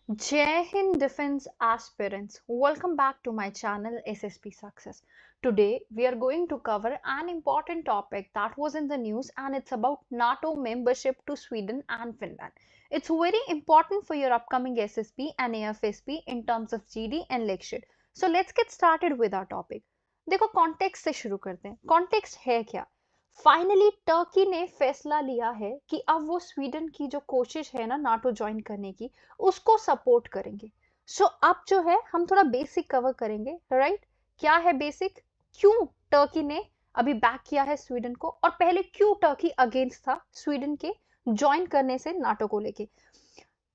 Jai Hind Defense Aspirants, welcome back to my channel SSP Success. Today we are going to cover an important topic that was in the news, and it's about NATO membership to Sweden and Finland. It's very important for your upcoming SSP and AFSP in terms of GD and lecture. So let's get started with our topic. देखो context से शुरू करते हैं. Context है क्या? Finally Turkey ने फैसला लिया है कि अब वो स्वीडन की जो कोशिश है ना नाटो ज्वाइन करने की उसको सपोर्ट करेंगे. सो अब जो है हम थोड़ा बेसिक कवर करेंगे, राइट? क्या है बेसिक? क्यों टर्की ने अभी बैक किया है स्वीडन को, और पहले क्यों टर्की अगेंस्ट था स्वीडन के ज्वाइन करने से नाटो को लेके.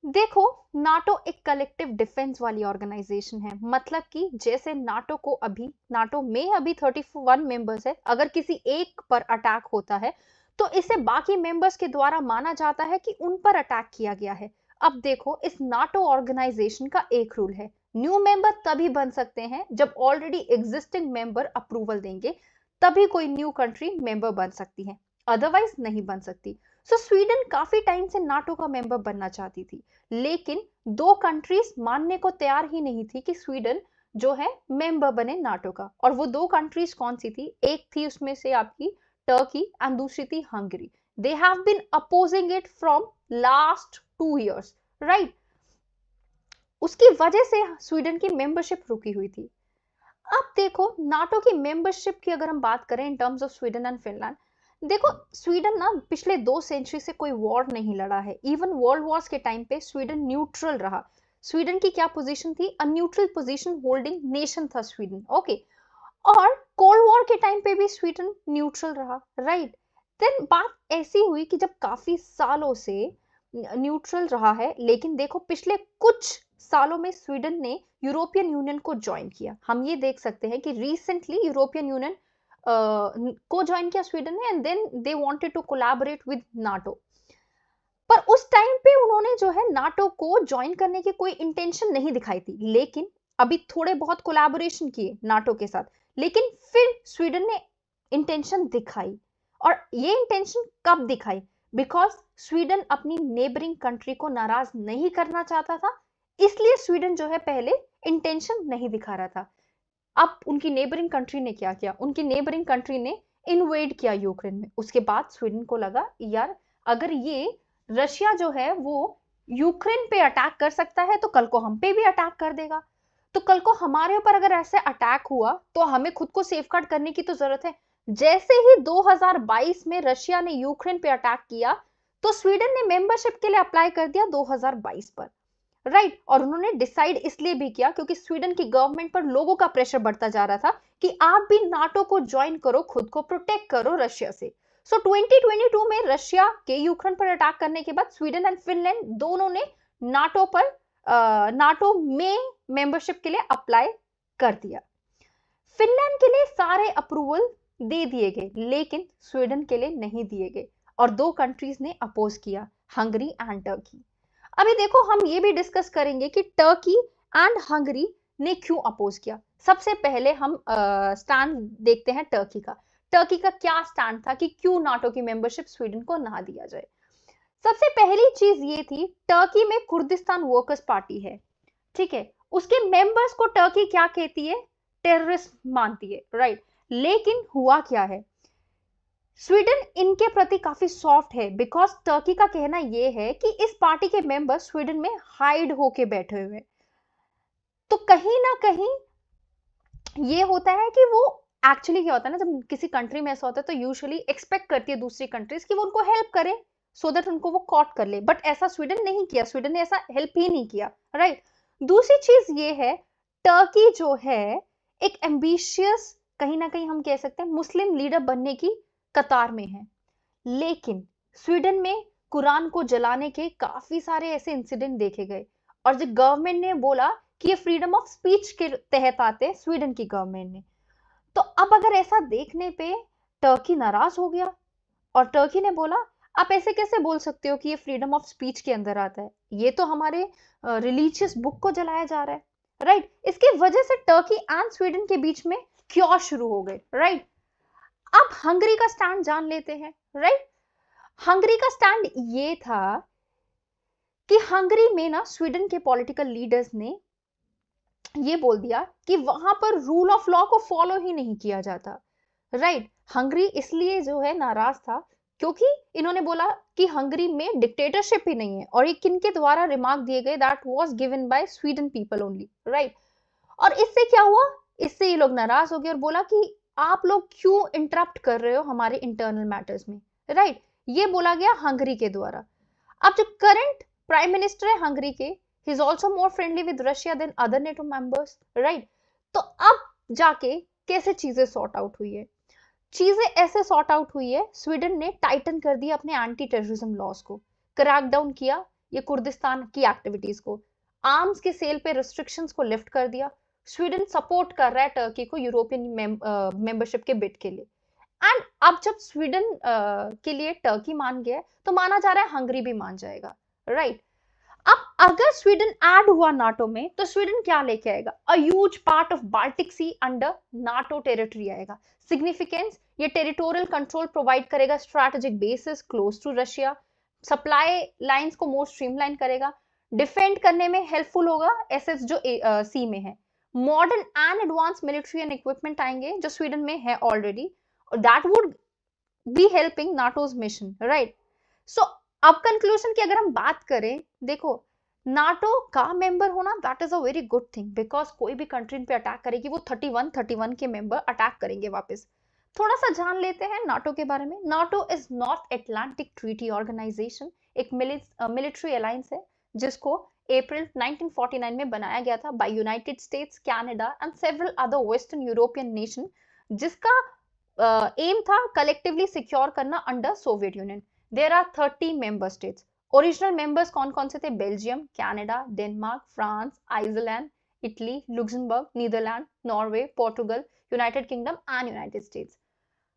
देखो, नाटो एक कलेक्टिव डिफेंस वाली ऑर्गेनाइजेशन है. मतलब कि जैसे नाटो में अभी 31 मेंबर्स है. अगर किसी एक पर अटैक होता है तो इसे बाकी मेंबर्स के द्वारा माना जाता है कि उन पर अटैक किया गया है. अब देखो, इस नाटो ऑर्गेनाइजेशन का एक रूल है, न्यू मेंबर तभी बन सकते हैं जब ऑलरेडी एग्जिस्टिंग मेंबर अप्रूवल देंगे, तभी कोई न्यू कंट्री मेंबर बन सकती है, अदरवाइज नहीं बन सकती. सो स्वीडन काफी टाइम से नाटो का मेंबर बनना चाहती थी, लेकिन दो कंट्रीज मानने को तैयार ही नहीं थी कि स्वीडन जो है मेंबर बने नाटो का. और वो दो कंट्रीज कौन सी थी? एक थी उसमें से आपकी टर्की एंड दूसरी थी Hungary. They have been opposing it from last 2 years, राइट? उसकी वजह से स्वीडन की मेंबरशिप रुकी हुई थी. अब देखो, नाटो की मेंबरशिप की अगर हम बात करें in terms of Sweden and Finland, देखो स्वीडन ना पिछले 2 सेंचुरी से कोई वॉर नहीं लड़ा है. इवन वर्ल्ड वॉर्स के टाइम पे स्वीडन न्यूट्रल रहा. स्वीडन की क्या पोजीशन थी? A neutral position holding nation था स्वीडन, ओके. और कोल्ड वॉर के टाइम पे भी स्वीडन न्यूट्रल रहा, राइट? देन बात ऐसी हुई कि जब काफी सालों से न्यूट्रल रहा है, लेकिन देखो पिछले कुछ सालों में स्वीडन ने यूरोपियन यूनियन को ज्वाइन किया. हम ये देख सकते हैं कि रिसेंटली यूरोपियन यूनियन को ज्वाइन किया स्वीडन ने, and then they wanted to collaborate with NATO. पर उस टाइम पे उन्होंने जो है नाटो को ज्वाइन करने की कोई इंटेंशन नहीं दिखाई थी, लेकिन अभी थोड़े बहुत कोलैबोरेशन किए नाटो के साथ. लेकिन फिर स्वीडन ने इंटेंशन दिखाई. और ये इंटेंशन कब दिखाई? बिकॉज स्वीडन अपनी नेबरिंग कंट्री को नाराज नहीं करना चाहता था, इसलिए स्वीडन जो है पहले इंटेंशन नहीं दिखा रहा था. अब उनकी नेबरिंग कंट्री ने क्या किया? उनकी नेबरिंग कंट्री ने इन्वेड किया यूक्रेन में. उसके बाद स्वीडन को लगा यार, अगर ये रशिया जो है वो यूक्रेन पे अटैक कर सकता है तो कल को हम पे भी अटैक कर देगा. तो कल को हमारे ऊपर अगर ऐसे अटैक हुआ तो हमें खुद को सेफगार्ड करने की तो जरूरत है. जैसे ही 2022 में रशिया ने यूक्रेन पे अटैक किया तो स्वीडन ने मेंबरशिप के लिए अप्लाई कर दिया 2022 पर, राइट? और उन्होंने डिसाइड इसलिए भी किया क्योंकि स्वीडन की गवर्नमेंट पर लोगों का प्रेशर बढ़ता जा रहा था कि आप भी नाटो को ज्वाइन करो, खुद को प्रोटेक्ट करो रशिया से. सो 2022 में रशिया के यूक्रेन पर अटैक करने के बाद स्वीडन एंड फिनलैंड दोनों ने नाटो में मेंबरशिप के लिए अप्लाई कर दिया. फिनलैंड के लिए सारे अप्रूवल दे दिए गए, लेकिन स्वीडन के लिए नहीं दिए गए, और दो कंट्रीज ने अपोज किया, हंगरी एंड टर्की. अभी देखो, हम ये भी डिस्कस करेंगे कि टर्की एंड हंगरी ने क्यों अपोज किया. सबसे पहले हम स्टैंड देखते हैं टर्की का. टर्की का क्या स्टैंड था कि क्यों नाटो की मेंबरशिप स्वीडन को ना दिया जाए. सबसे पहली चीज ये थी, टर्की में कुर्दिस्तान वर्कर्स पार्टी है, ठीक है? उसके मेंबर्स को टर्की क्या कहती है? टेररिस्ट मानती है, राइट? लेकिन हुआ क्या है, स्वीडन इनके प्रति काफी सॉफ्ट है, बिकॉज टर्की का कहना यह है कि इस पार्टी के मेंबर स्वीडन में हाइड होके बैठे हुए. तो कहीं ना कहीं ये होता है कि वो एक्चुअली क्या होता है ना, जब किसी कंट्री में ऐसा होता है तो यूजुअली एक्सपेक्ट करती है दूसरी कंट्रीज कि वो उनको हेल्प करे, सो दैट उनको वो कॉट कर ले. बट ऐसा स्वीडन नहीं किया, स्वीडन ने ऐसा हेल्प ही नहीं किया, राइट? दूसरी चीज ये है, टर्की जो है एक एम्बिशियस, कहीं ना कहीं हम कह सकते हैं मुस्लिम लीडर बनने की कतार में है. लेकिन स्वीडन में कुरान को जलाने के काफी सारे ऐसे इंसिडेंट देखे गए, और जो गवर्नमेंट ने बोला कि ये फ्रीडम ऑफ स्पीच के तहत आते हैं, स्वीडन की गवर्नमेंट ने. तो अब अगर ऐसा देखने पे टर्की नाराज हो गया, और टर्की ने बोला आप ऐसे कैसे बोल सकते हो कि ये फ्रीडम ऑफ स्पीच के अंदर आता है, ये तो हमारे रिलीजियस बुक को जलाया जा रहा है, राइट? इसकी वजह से टर्की एंड स्वीडन के बीच में क्यों शुरू हो गए, राइट? अब हंगरी का स्टैंड जान लेते हैं, राइट? हंगरी का स्टैंड ये था कि हंगरी में ना स्वीडन के पॉलिटिकल लीडर्स ने ये बोल दिया कि वहां पर रूल ऑफ लॉ को फॉलो ही नहीं किया जाता। राइट, हंगरी इसलिए जो है नाराज था क्योंकि इन्होंने बोला कि हंगरी में डिक्टेटरशिप ही नहीं है, और ये किनके द्वारा रिमार्क दिए गए, that was given by Sweden people only. Right, और इससे क्या हुआ, इससे ये लोग नाराज हो गए और बोला कि आप लोग क्यों इंटरप्ट कर रहे हो हमारे इंटरनल मैटर्स में। राइट, ये बोला गया हंगरी के द्वारा। अब जो करंट प्राइम मिनिस्टर है हंगरी के, he is also more friendly with Russia than other NATO members. Right, तो अब जाके कैसे चीजें सॉर्ट आउट हुई है, चीजें ऐसे सॉर्ट आउट हुई है, स्वीडन ने टाइटन कर दिया अपने एंटी टेररिज्म लॉज को, क्रैक डाउन किया ये कुर्दिस्तान की एक्टिविटीज को, आर्म्स के सेल पे रिस्ट्रिक्शंस को लिफ्ट कर दिया। स्वीडन सपोर्ट कर रहा है टर्की को यूरोपियन मेंबरशिप के बिड के लिए। एंड अब जब स्वीडन के लिए टर्की मान गया है, तो माना जा रहा है हंगरी भी मान जाएगा। राइट, अब अगर स्वीडन ऐड हुआ नाटो में, तो स्वीडन क्या लेके आएगा, a huge part of Baltic Sea under NATO territory आएगा। सिग्निफिकेंस, ये टेरिटोरियल कंट्रोल प्रोवाइड करेगा, strategic basis close to Russia, supply lines को मोर स्ट्रीमलाइन करेगा, डिफेंड करने में हेल्पफुल होगा एसेट्स जो सी में है, modern and advance military and equipment आएंगे जो स्वीडन में है already, that would be helping NATO's mission. Right, so अब कंक्लूजन की अगर हम बात करें, देखो नाटो का मेंबर होना that is a very good thing, because कोई भी कंट्री पे अटैक करेगी वो 31 के मेंबर अटैक करेंगे वापस। थोड़ा सा जान लेते हैं नाटो के बारे में। NATO is North Atlantic Treaty Organization, एक मिलिट्री अलायंस है जिसको अप्रैल 1949 में बनाया गया था by United States, Canada and several other Western European nation, जिसका एम था कलेक्टिवली सिक्योर करना under Soviet Union. There are 30 member states. Original members कौन कौन से थे, Belgium, Canada, Denmark, France, Iceland, Italy, Luxembourg, Netherland, Norway, Portugal, United Kingdom and United States.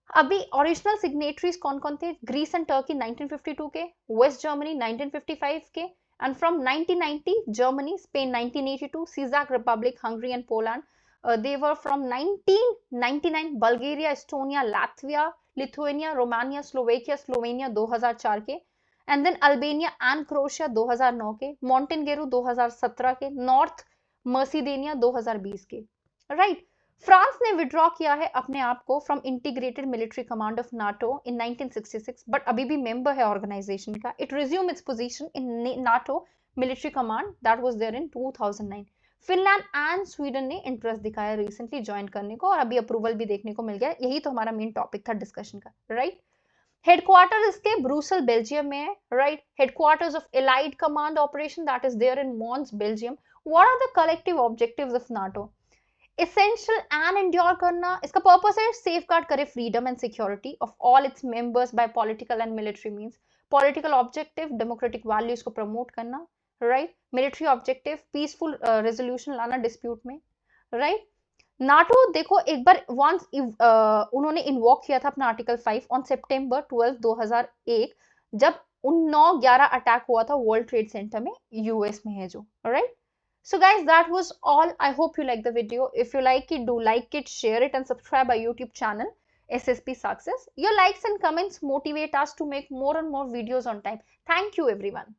अभी original signatories कौन कौन थे, ग्रीस एंड टर्की 1952 के, वेस्ट जर्मनी 1955 के, एंड फ्रॉम 1990 जर्मनी, स्पेन 1982, सीजैक Republic, Hungary and Poland. They were from 1999 Bulgaria, Estonia, Latvia, Lithuania, Romania, Slovakia, Slovenia 2004 के, and then Albania and Croatia 2009 के, Montenegro 2017 के, north मर्सिडेनिया 2020 के। राइट, फ्रांस ने withdraw किया है अपने आप को from integrated military command of NATO in 1966, but अभी भी मेंबर है ऑर्गेनाइजेशन का। It resume its position in NATO military command that was there in 2009। Finland and Sweden ने इंटरेस्ट दिखाया रिसेंटली ज्वाइन करने को, और अभी अप्रूवल भी देखने को मिल गया। यही तो हमारा मेन टॉपिक था डिस्कशन का। राइट, हेडक्वार्टर इसके ब्रुसेल बेल्जियम में है। Right, headquarters of allied command operation that is there in Mons Belgium. What are the collective objectives of NATO, essential and ensure करना, इसका पर्पस है सेफगार्ड करे freedom and security of all its members by political and military means. Political objective democratic values को promote करना। Right, military objective peaceful resolution लाना dispute में। Right, NATO देखो एक बार वंस उन्होंने इन्वोक किया था अपना आर्टिकल 5 ऑन सितंबर 12 2001, जब 9/11 अटैक हुआ था वर्ल्ड ट्रेड सेंटर में, यूएस में है जो। Right, so guys, that was all. I hope you like the video. If you like it, do like it, share it and subscribe our YouTube channel SSP Success. Your likes and comments motivate us to make more and more videos on time. Thank you everyone.